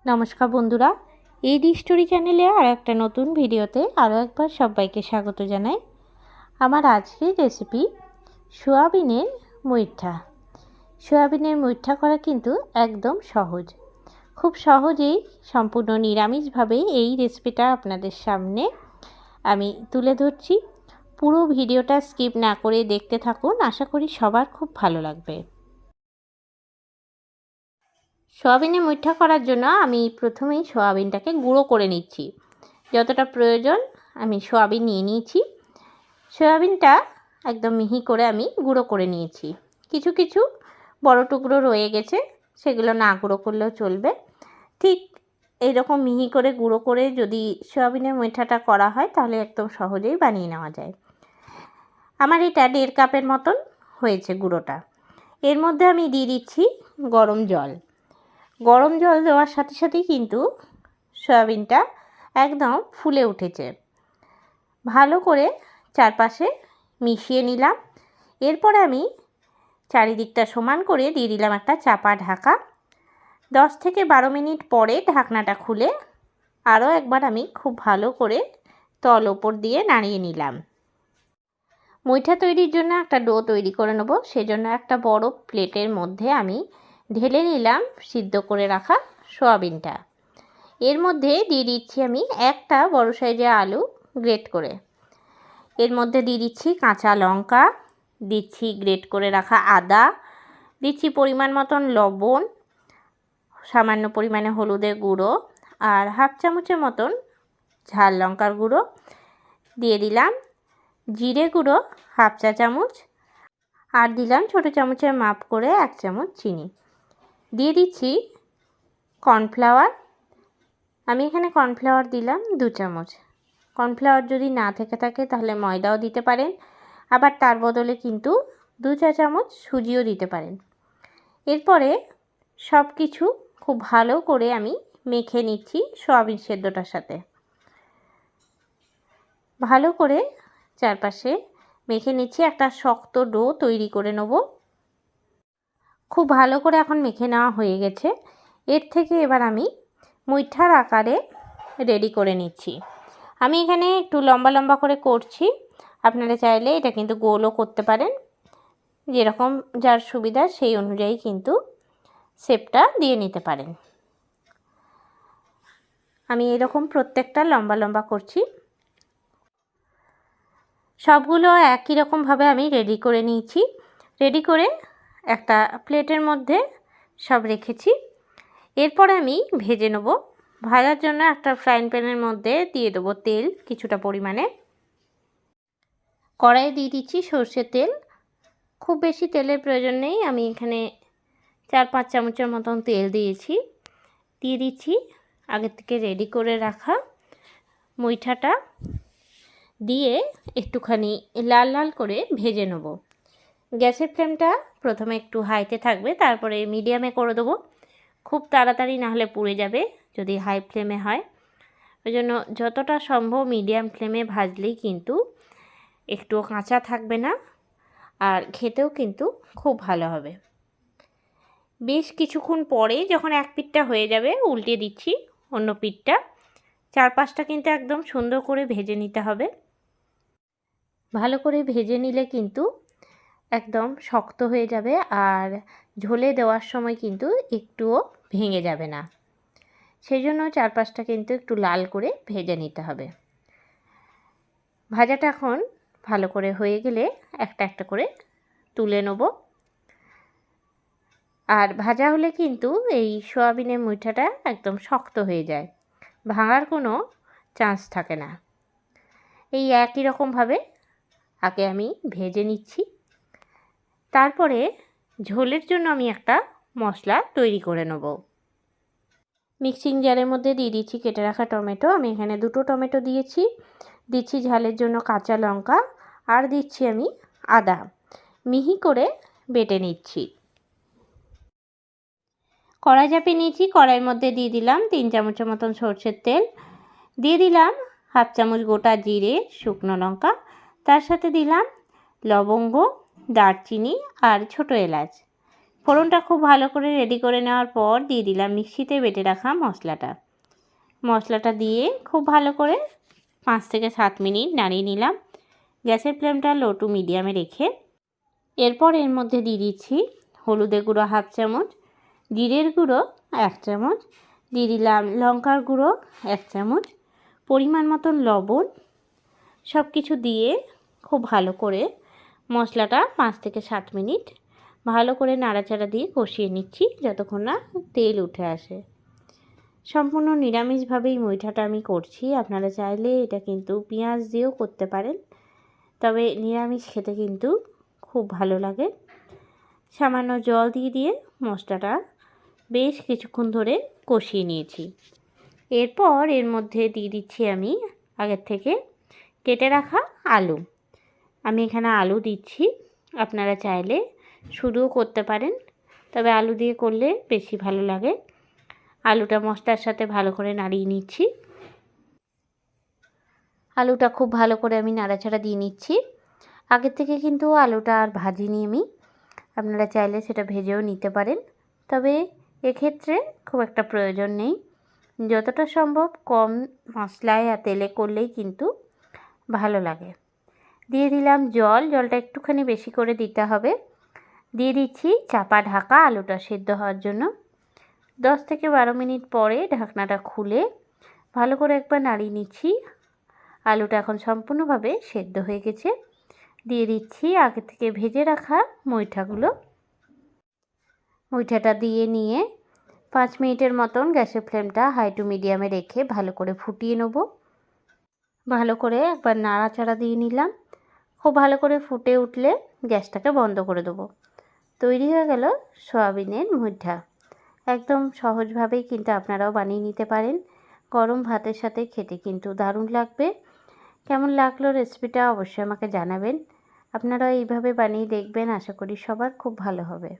নমস্কার বন্ধুরা, এই স্টোরি চ্যানেলে আর একটা নতুন ভিডিওতে আরও একবার সবাইকে স্বাগত জানাই। আমার আজকের রেসিপি সোয়াবিনের মুইঠা। সোয়াবিনের মুইঠা করা কিন্তু একদম সহজ, খুব সহজেই সম্পূর্ণ নিরামিষভাবে এই রেসিপিটা আপনাদের সামনে আমি তুলে ধরছি। পুরো ভিডিওটা স্কিপ না করে দেখতে থাকুন, আশা করি সবার খুব ভালো লাগবে। সোয়াবিনে মুইঠা করার জন্য আমি প্রথমেই সোয়াবিনটাকে গুঁড়ো করে নিচ্ছি। যতটা প্রয়োজন আমি সোয়াবিন নিয়ে নিয়েছি। সোয়াবিনটা একদম মিহি করে আমি গুঁড়ো করে নিয়েছি। কিছু কিছু বড় টুকরো রয়ে গেছে, সেগুলো না গুঁড়ো করলেও চলবে। ঠিক এইরকম মিহি করে গুঁড়ো করে যদি সোয়াবিনের মুইঠাটা করা হয় তাহলে একদম সহজেই বানিয়ে নেওয়া যায়। আমার এটা 1.5 কাপের মতন হয়েছে গুঁড়োটা। এর মধ্যে আমি দিয়ে দিচ্ছি গরম জল। গরম জল দেওয়ার সাথে সাথেই কিন্তু সয়াবিনটা একদম ফুলে উঠেছে। ভালো করে চারপাশে মিশিয়ে নিলাম। এরপরে আমি চারিদিকটা সমান করে দিয়ে দিলাম একটা চাপা ঢাকা। 10 থেকে 12 মিনিট পরে ঢাকনাটা খুলে আরও একবার আমি খুব ভালো করে তল ওপর দিয়ে নাড়িয়ে নিলাম। মুইঠা তৈরির জন্য একটা ডো তৈরি করে নেব। সেজন্য একটা বড় প্লেটের মধ্যে আমি ঢেলে নিলাম সিদ্ধ করে রাখা সোয়াবিনটা। এর মধ্যে দিয়ে দিচ্ছি আমি একটা বড় সাইজের আলু গ্রেট করে। এর মধ্যে দিয়ে দিচ্ছি কাঁচা লঙ্কা, দিচ্ছি গ্রেট করে রাখা আদা, দিচ্ছি পরিমাণ মতন লবণ, সামান্য পরিমাণে হলুদের গুঁড়ো আর হাফ চামচের মতন ঝাল লঙ্কার গুঁড়ো, দিয়ে দিলাম জিরে গুঁড়ো হাফ চা চামচ, আর দিলাম ছোটো চামচের মাপ করে 1 চামচ চিনি। দিয়ে দিচ্ছি কর্নফ্লাওয়ার। আমি এখানে কর্নফ্লাওয়ার দিলাম 2 চামচ। কর্নফ্লাওয়ার যদি না থেকে থাকে তাহলে ময়দাও দিতে পারেন, আবার তার বদলে কিন্তু 2 চা চামচ সুজিও দিতে পারেন। এরপরে সব কিছু খুব ভালো করে আমি মেখে নিচ্ছি সয়াবিন সেদ্ধটার সাথে। ভালো করে চারপাশে মেখে নিচ্ছি, একটা শক্ত ডো তৈরি করে নেব। খুব ভালো করে এখন মেখে নেওয়া হয়ে গেছে। এর থেকে এবার আমি মুইঠার আকারে রেডি করে নিচ্ছি। আমি এখানে একটু লম্বা লম্বা করে করছি, আপনারা চাইলে এটা কিন্তু গোলও করতে পারেন। যেরকম যার সুবিধা সেই অনুযায়ী কিন্তু শেপটা দিয়ে নিতে পারেন। আমি এরকম প্রত্যেকটা লম্বা লম্বা করছি। সবগুলো একই রকমভাবে আমি রেডি করে নিয়েছি। রেডি করে একটা প্লেটের মধ্যে সব রেখেছি। এরপরে আমি ভেজে নেব। ভাজার জন্য একটা ফ্রাইং প্যানের মধ্যে দিয়ে দেবো তেল কিছুটা পরিমাণে। কড়াইয়ে দিয়ে দিচ্ছি সর্ষের তেল। খুব বেশি তেলের প্রয়োজন নেই, আমি এখানে 4-5 চামচের মতন তেল দিয়েছি। দিয়ে দিচ্ছি আগে থেকে রেডি করে রাখা মুইঠাটা, দিয়ে একটুখানি লাল লাল করে ভেজে নেব। গ্যাসের ফ্লেমটা প্রথমে একটু হাইতে থাকবে, তারপরে মিডিয়ামে করে দেবো। খুব তাড়াতাড়ি না হলে পুড়ে যাবে যদি হাই ফ্লেমে হয়। ওই জন্য যতটা সম্ভব মিডিয়াম ফ্লেমে ভাজলেই কিন্তু একটুও কাঁচা থাকবে না, আর খেতেও কিন্তু খুব ভালো হবে। বেশ কিছুক্ষণ পরে যখন এক পিঠটা হয়ে যাবে উল্টে দিচ্ছি অন্য পিঠটা। চারপাশটা কিন্তু একদম সুন্দর করে ভেজে নিতে হবে। ভালো করে ভেজে নিলে কিন্তু একদম শক্ত হয়ে যাবে, আর ঝোলে দেওয়ার সময় কিন্তু একটুও ভেঙে যাবে না। সেই জন্য চারপাশটা কিন্তু একটু লাল করে ভেজে নিতে হবে। ভাজাটা এখন ভালো করে হয়ে গেলে একটা একটা করে তুলে নেব। আর ভাজা হলে কিন্তু এই সোয়াবিনের মুইঠাটা একদম শক্ত হয়ে যায়, ভাঙার কোনো চান্স থাকে না। এই একই রকমভাবে আগে আমি ভেজে নিচ্ছি। তারপরে ঝোলের জন্য আমি একটা মশলা তৈরি করে নেব। মিক্সিং জারের মধ্যে দিয়ে দিচ্ছি কেটে রাখা টমেটো। আমি এখানে 2টো টমেটো দিয়েছি। দিচ্ছি ঝালের জন্য কাঁচা লঙ্কা, আর দিচ্ছি আমি আদা মিহি করে বেটে নিচ্ছি। কড়াই চাপিয়ে নিয়েছি। কড়াইয়ের মধ্যে দিয়ে দিলাম 3 চামচের মতন সরষের তেল, দিয়ে দিলাম হাফ চামচ গোটা জিরে শুকনো লঙ্কা, তার সাথে দিলাম লবঙ্গ, দারচিনি আর ছোটো এলাচ। ফোড়নটা খুব ভালো করে রেডি করে নেওয়ার পর দিয়ে দিলাম মিক্সিতে বেটে রাখা মশলাটা দিয়ে খুব ভালো করে 5 থেকে 7 মিনিট নাড়িয়ে নিলাম গ্যাসের ফ্লেমটা লো টু মিডিয়ামে রেখে। এরপর এর মধ্যে দিয়ে দিচ্ছি হলুদের গুঁড়ো 1/2 চামচ, জিরের গুঁড়ো 1 চামচ, দিয়ে দিলাম লঙ্কার গুঁড়ো 1 চামচ, পরিমাণ মতন লবণ। সব কিছু দিয়ে খুব ভালো করে মশলাটা 5 থেকে 7 মিনিট ভালো করে নাড়াচাড়া দিয়ে কষিয়ে নিচ্ছি যতক্ষণ না তেল উঠে আসে। সম্পূর্ণ নিরামিষভাবেই মুইঠাটা আমি করছি, আপনারা চাইলে এটা কিন্তু পেঁয়াজ দিয়েও করতে পারেন, তবে নিরামিষ খেতে কিন্তু খুব ভালো লাগে। সামান্য জল দিয়ে মশলাটা বেশ কিছুক্ষণ ধরে কষিয়ে নিয়েছি। এরপর এর মধ্যে দিয়ে দিচ্ছি আমি আগের থেকে কেটে রাখা আলু। আমি এখানে আলু দিচ্ছি, আপনারা চাইলে শুধুও করতে পারেন, তবে আলু দিয়ে করলে বেশি ভালো লাগে। আলুটা মশলার সাথে ভালো করে নাড়িয়ে নিচ্ছি। আলুটা খুব ভালো করে আমি নাড়াচাড়া দিয়ে নিচ্ছি। আগের থেকে কিন্তু আলুটা আর ভাজিনি আমি, আপনারা চাইলে সেটা ভেজেও নিতে পারেন, তবে এক্ষেত্রে খুব একটা প্রয়োজন নেই। যতটা সম্ভব কম মশলায় আর তেলে করলেই কিন্তু ভালো লাগে। দিয়ে দিলাম জলটা একটুখানি বেশি করে দিতে হবে। দিয়ে দিচ্ছি চাপা ঢাকা আলুটা সেদ্ধ হওয়ার জন্য। 10 থেকে 12 মিনিট পরে ঢাকনাটা খুলে ভালো করে একবার নাড়িয়ে নিচ্ছি। আলুটা এখন সম্পূর্ণভাবে সেদ্ধ হয়ে গেছে। দিয়ে দিচ্ছি আগে থেকে ভেজে রাখা মুইঠাটা দিয়ে নিয়ে 5 মিনিটের মতন গ্যাসের ফ্লেমটা হাই টু মিডিয়ামে রেখে ভালো করে ফুটিয়ে নেব। ভালো করে একবার নাড়াচাড়া দিয়ে নিলাম। খুব ভালো করে ফুটে উঠলে গ্যাসটাকে বন্ধ করে দেবো। তৈরি হয়ে গেল সয়াবিনের মুইঠা। একদম সহজভাবেই কিন্তু আপনারাও বানিয়ে নিতে পারেন। গরম ভাতের সাথে খেতে কিন্তু দারুণ লাগবে। কেমন লাগলো রেসিপিটা অবশ্যই আমাকে জানাবেন। আপনারাও এইভাবে বানিয়ে দেখবেন, আশা করি সবার খুব ভালো হবে।